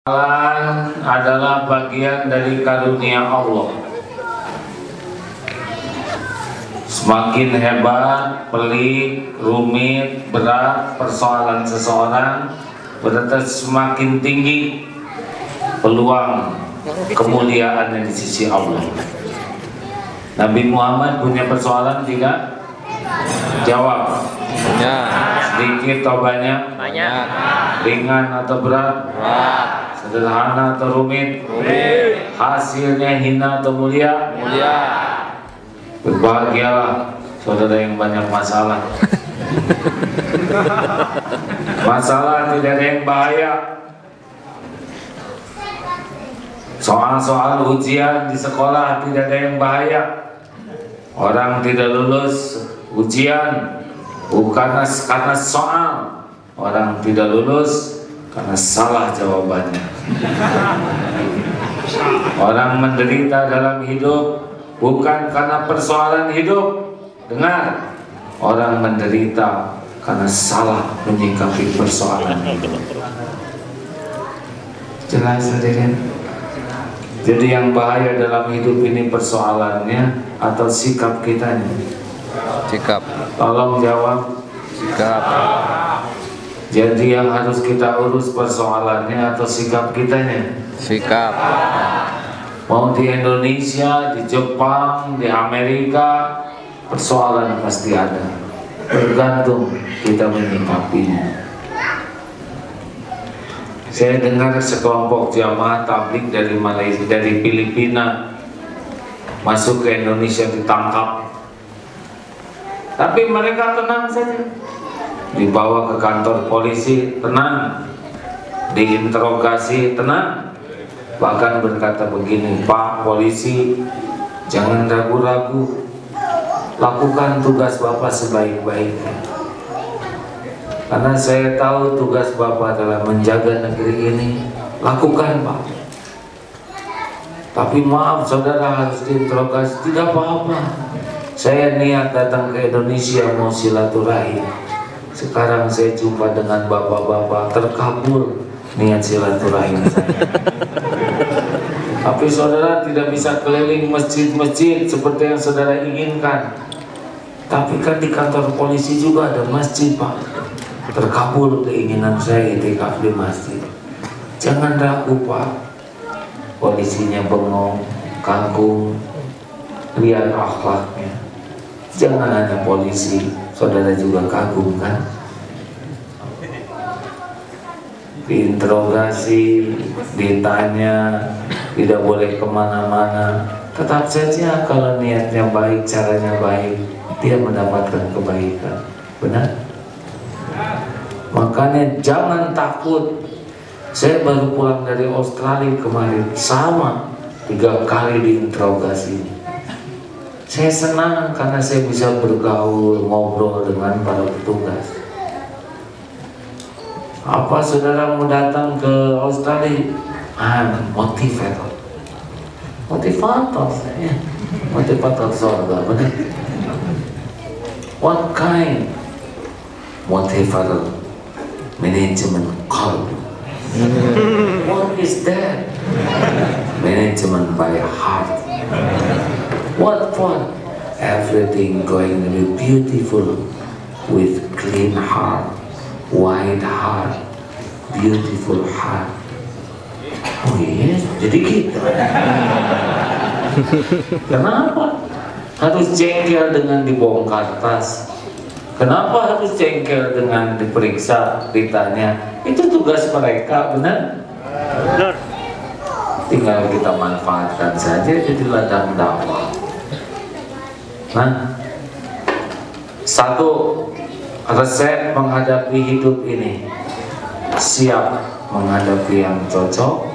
Kesalahan adalah bagian dari karunia Allah. Semakin hebat, pelik, rumit, berat persoalan seseorang, berarti semakin tinggi peluang kemuliaannya di sisi Allah. Nabi Muhammad punya persoalan tidak? Jawab. Ya. Sedikit atau banyak? Banyak. Ringan atau berat? Berat. Sederhana atau rumit? Rumit. Hasilnya hina atau mulia? Mulia. Berbahagialah saudara yang banyak masalah. Masalah tidak ada yang bahaya. Soal-soal ujian di sekolah tidak ada yang bahaya. Orang tidak lulus ujian bukan karena soal, orang tidak lulus karena salah jawabannya. Orang menderita dalam hidup bukan karena persoalan hidup. Dengar, orang menderita karena salah menyikapi persoalan hidup. Jelas hadirin? Jadi yang bahaya dalam hidup ini persoalannya atau sikap kitanya? Sikap. Tolong jawab. Sikap. Jadi yang harus kita urus persoalannya atau sikap kitanya? Sikap. Mau di Indonesia, di Jepang, di Amerika, persoalan pasti ada. Tergantung kita menyikapinya. Saya dengar sekelompok jamaah tabligh dari Malaysia, dari Filipina masuk ke Indonesia ditangkap. Tapi mereka tenang saja. Dibawa ke kantor polisi, tenang. Diinterogasi, tenang. Bahkan berkata begini, Pak polisi, jangan ragu-ragu, lakukan tugas Bapak sebaik-baiknya. Karena saya tahu tugas Bapak adalah menjaga negeri ini. Lakukan Pak. Tapi maaf saudara harus diinterogasi. Tidak apa-apa. Saya niat datang ke Indonesia mau silaturahim. Sekarang saya jumpa dengan bapak-bapak, terkabul niat silaturahim saya. Tapi saudara tidak bisa keliling masjid-masjid seperti yang saudara inginkan. Tapi kan di kantor polisi juga ada masjid Pak. Terkabul keinginan saya itikaf di masjid. Jangan ragu Pak. Polisinya bengong, kagum, lihat akhlaknya. Jangan hanya polisi, saudara juga kagum kan? Diinterogasi, ditanya, tidak boleh kemana-mana. Tetap saja kalau niatnya baik, caranya baik, dia mendapatkan kebaikan. Benar? Makanya jangan takut. Saya baru pulang dari Australia kemarin, sama 3 kali diinterogasi. Saya senang karena saya bisa bergaul, ngobrol dengan para petugas. Apa saudara mau datang ke Australia? Motivator. Motivator saya. Motivator surga, benar? What kind? Motivator. Manajemen qalb. What is that? Management by heart. What for? Everything going to be beautiful with clean heart, wide heart, beautiful heart. Oh yes, jadi gitu. Kenapa harus jengkel dengan dibongkar tas? Kenapa harus jengkel dengan diperiksa, ditanya? Itu tugas mereka, benar? Benar. Tinggal kita manfaatkan saja jadi ladang dakwah. Nah, satu resep menghadapi hidup ini, siap menghadapi yang cocok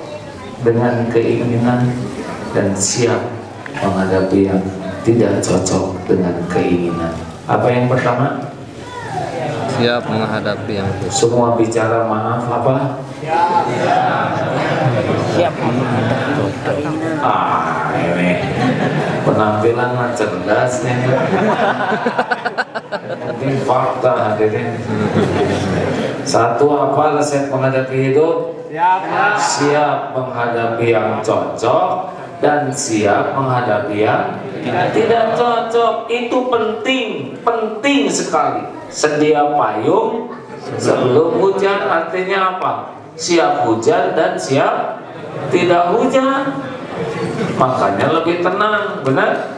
dengan keinginan dan siap menghadapi yang tidak cocok dengan keinginan. Apa yang pertama? Siap menghadapi yang susah. Semua bicara maaf apa? Siap menghadapi. Ini penampilan mah cerdas nih. Ini fakta hadirin. Satu, apa resep menghadapi hidup? Siap menghadapi yang cocok dan siap menghadapi yang tidak cocok. Itu penting sekali. Sedia payung sebelum hujan, artinya apa? Siap hujan dan siap tidak hujan. Makanya lebih tenang, benar?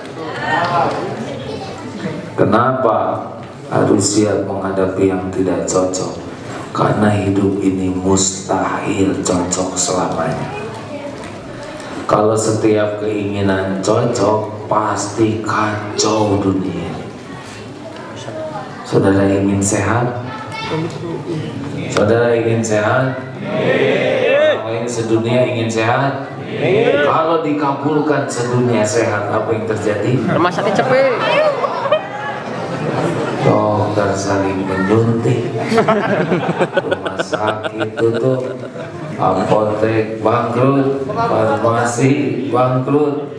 Kenapa harus siap menghadapi yang tidak cocok? Karena hidup ini mustahil cocok selamanya. Kalau setiap keinginan cocok, pasti kacau dunia. Saudara ingin sehat? Saudara ingin sehat? Orang lain sedunia ingin sehat? Kalau dikabulkan sedunia sehat, apa yang terjadi? Rumah sakit cepet. Dokter saling menyuntik, rumah sakit tutup, apotek bangkrut, farmasi bangkrut.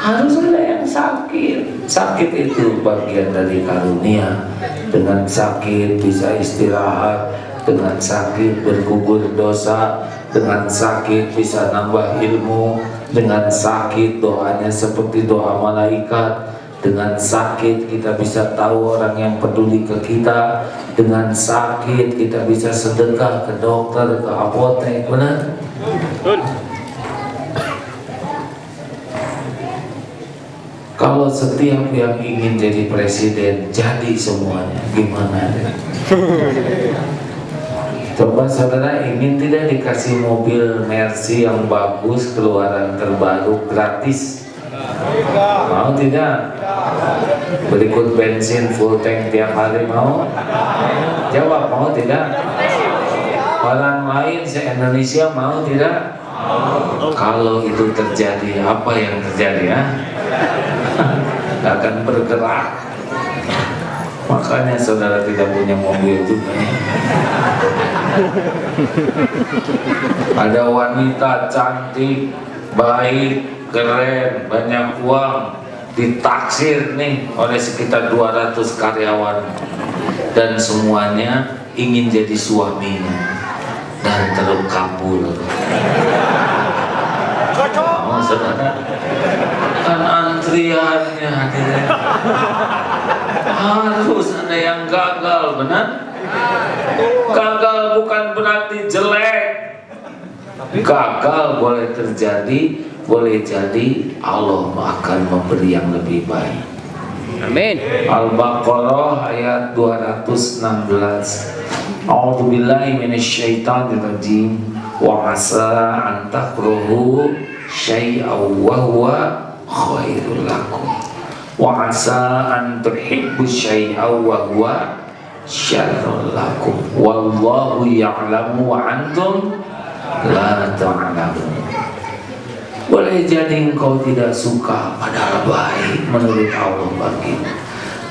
Harus ada yang sakit. Sakit itu bagian dari karunia. Dengan sakit bisa istirahat, dengan sakit bergugur dosa, dengan sakit bisa nambah ilmu, dengan sakit doanya seperti doa malaikat. Dengan sakit kita bisa tahu orang yang peduli ke kita. Dengan sakit kita bisa sedekah ke dokter, ke apotek, benar? Kalau setiap yang ingin jadi presiden jadi semuanya, gimana? Coba saudara ingin tidak dikasih mobil Mercy yang bagus, keluaran terbaru, gratis? Mau tidak? Berikut bensin full tank tiap hari, mau? Jawab, mau tidak? Orang lain se-Indonesia mau tidak? Kalau itu terjadi, apa yang terjadi ya? Gak akan bergerak. Makanya saudara tidak punya mobil juga. Ada wanita cantik, baik, keren, banyak uang, ditaksir nih oleh sekitar 200 karyawan, dan semuanya ingin jadi suaminya dan terkabul. Oh, saudara, kan antriannya harus ada yang gagal, benar? Gagal bukan berarti jelek. Gagal boleh terjadi, boleh jadi Allah akan memberi yang lebih baik. Amin. Al-Baqarah ayat 216. A'udzubillahi minasyaitonirrajim. Wa 'asa an takrahu syai'an wa huwa khairul lakum. Wa 'asa an tuhibbu syai'an wa huwa syarrul lakum. Wallahu ya'lamu wa antum la ta'lamun. Boleh jadi engkau tidak suka, padahal baik menurut Allah bagimu.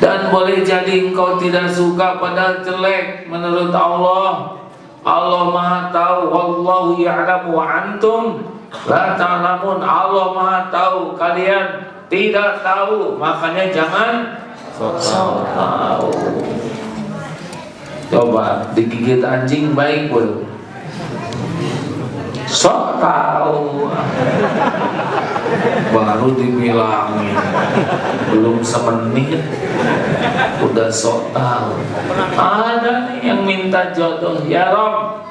Dan boleh jadi engkau tidak suka, padahal jelek menurut Allah. Allah Maha tahu. Wallahu ya'lamu wa antum la ta'lamun. Allah Maha tahu, kalian tidak tahu. Makanya jangan sok tahu. Coba digigit anjing baik belum? Sok tahu. Baru dibilangin belum semenit udah sok tahu. Ada nih yang minta jodoh. Ya Rob,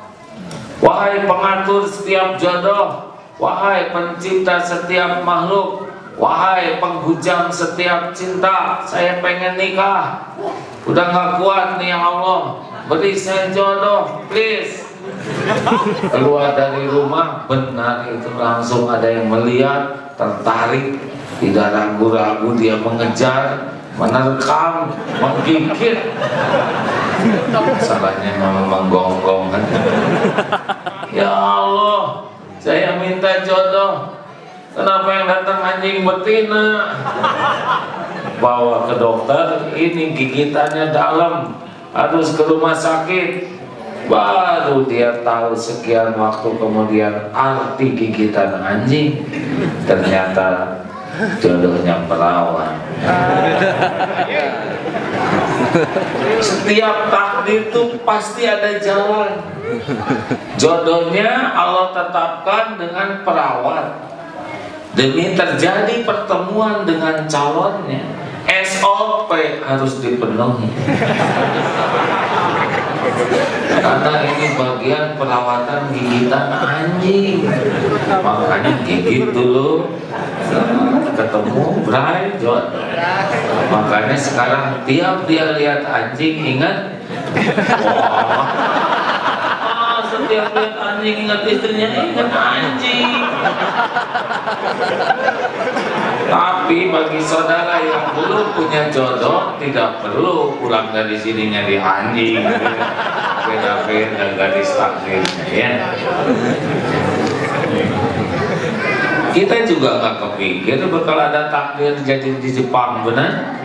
wahai pengatur setiap jodoh, wahai pencipta setiap makhluk, wahai penghujang setiap cinta, saya pengen nikah, udah gak kuat nih ya Allah, beri saya jodoh please. Keluar dari rumah, benar itu langsung ada yang melihat, tertarik, tidak ragu-ragu dia mengejar, menerkam, menggigit. Salahnya memang menggonggong kan. Ya Allah, saya minta jodoh, kenapa yang datang anjing betina? Bawa ke dokter, ini gigitannya dalam, harus ke rumah sakit. Baru dia tahu sekian waktu kemudian arti gigitan anjing. Ternyata jodohnya perawan. Setiap takdir itu pasti ada jalan. Jodohnya Allah tetapkan dengan perawat demi terjadi pertemuan dengan calonnya. SOP harus dipenuhi karena ini bagian perawatan gigitan anjing, makanya gigit dulu ketemu Bray jodoh. Makanya sekarang tiap dia lihat anjing ingat, setiap lihat anjing ingat istrinya, ingat anjing. Tapi bagi saudara yang belum punya jodoh, tidak perlu pulang dari sini nyari anjing, beda-beda gadis takdirnya ya. Kita juga nggak kepikir bakal ada takdir jadi di Jepang, benar?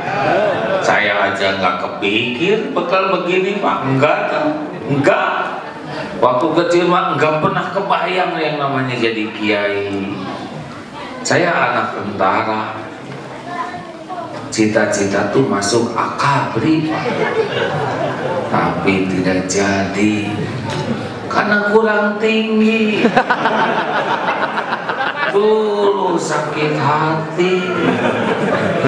Saya aja nggak kepikir bakal begini Pak, enggak. Waktu kecil mah nggak pernah kebayang yang namanya jadi kiai. Saya anak tentara, cita-cita tuh masuk akabri, tapi tidak jadi karena kurang tinggi. Dulu sakit hati,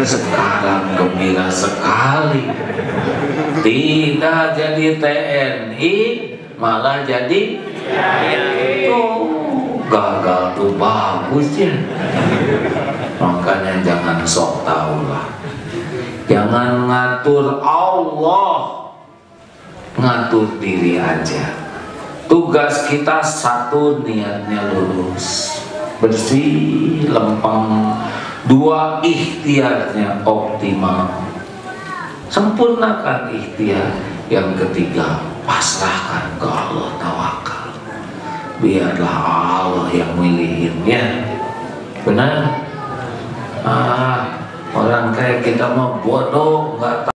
sekarang gembira sekali. Tidak jadi TNI, malah jadi gagal tuh bagus ya. Makanya jangan sok tahu lah, jangan ngatur Allah, ngatur diri aja. Tugas kita satu, niatnya lurus, bersih, lempeng. Dua, ikhtiarnya optimal, sempurnakan ikhtiar. Yang ketiga, pasrahkan ke Allah, tawakal. Biarlah Allah yang milihinnya, benar? Orang kayak kita mau bodoh, nggak tahu.